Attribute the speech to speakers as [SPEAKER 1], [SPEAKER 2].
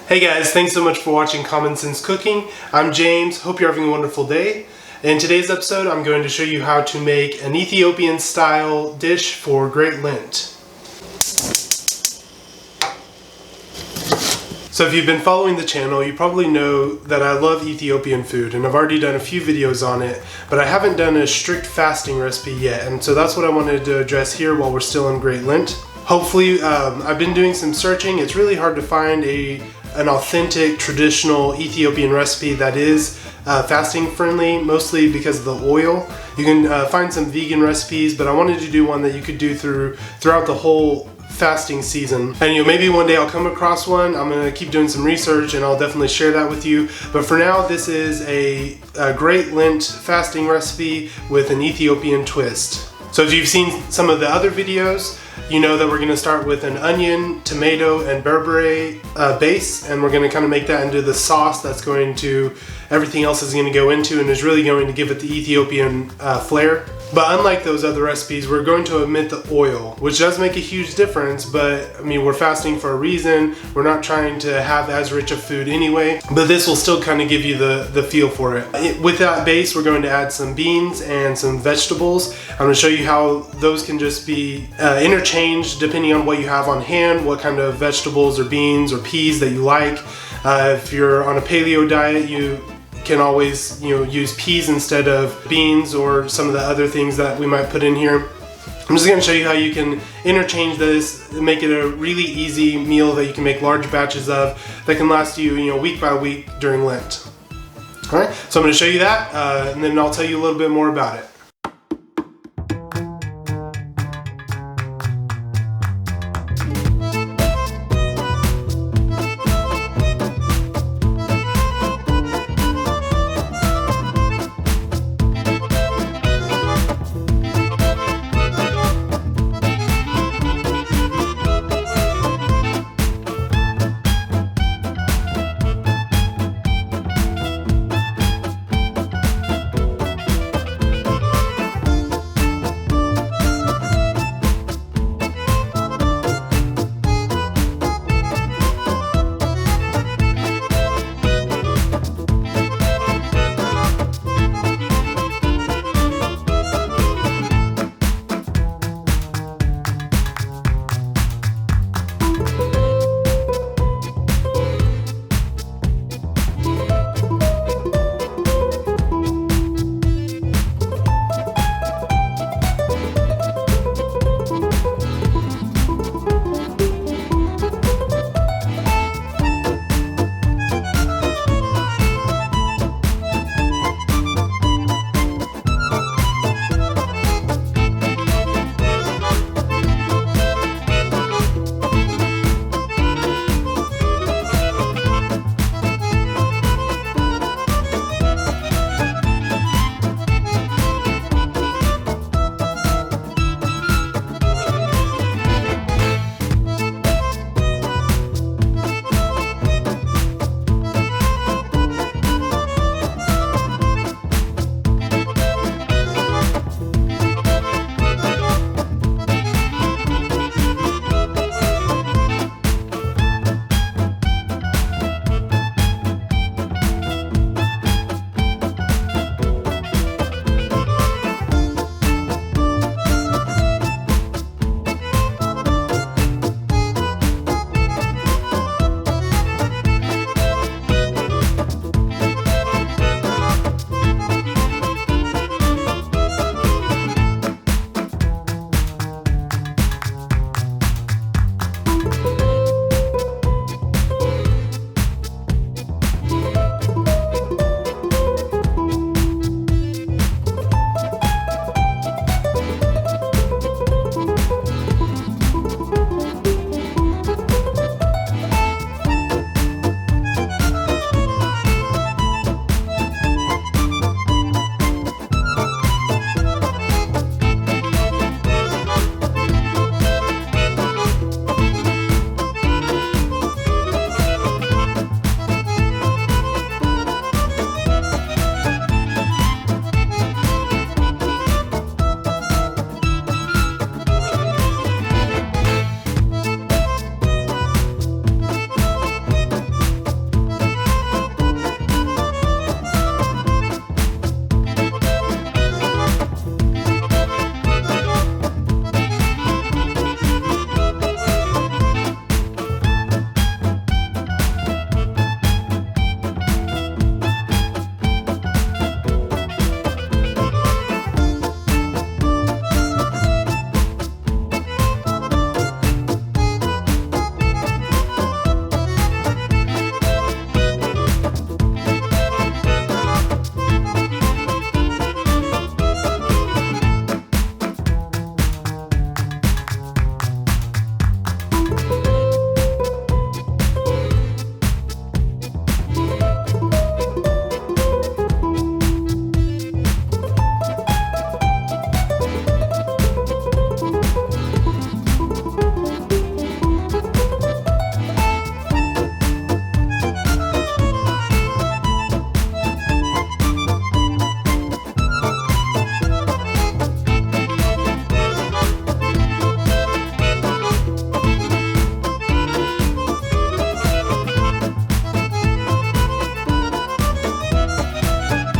[SPEAKER 1] Hey guys, thanks so much for watching Common Sense Cooking. I'm James, hope you're having a wonderful day. In today's episode, I'm going to show you how to make an Ethiopian style dish for Great Lent. So if you've been following the channel, you probably know that I love Ethiopian food, and I've already done a few videos on it, but I haven't done a strict fasting recipe yet, and so that's what I wanted to address here while we're still in Great Lent. Hopefully, I've been doing some searching. It's really hard to find an authentic, traditional Ethiopian recipe that is fasting friendly, mostly because of the oil. You can find some vegan recipes, but I wanted to do one that you could do throughout the whole fasting season. And maybe one day I'll come across one. I'm gonna keep doing some research and I'll definitely share that with you. But for now, this is a Great Lent fasting recipe with an Ethiopian twist. So if you've seen some of the other videos, you know that we're going to start with an onion, tomato, and berbere base, and we're going to kind of make that into the sauce that's going to, everything else is going to go into, and is really going to give it the Ethiopian flair. But unlike those other recipes, we're going to omit the oil, which does make a huge difference, but I mean, we're fasting for a reason. We're not trying to have as rich of food anyway, but this will still kind of give you the feel for it. With that base, we're going to add some beans and some vegetables. I'm going to show you how those can just be interchanged depending on what you have on hand, what kind of vegetables or beans or peas that you like. If you're on a paleo diet, you can always use peas instead of beans or some of the other things that we might put in here. I'm just going to show you how you can interchange this and make it a really easy meal that you can make large batches of that can last you, week by week during Lent. Alright, so I'm going to show you that and then I'll tell you a little bit more about it.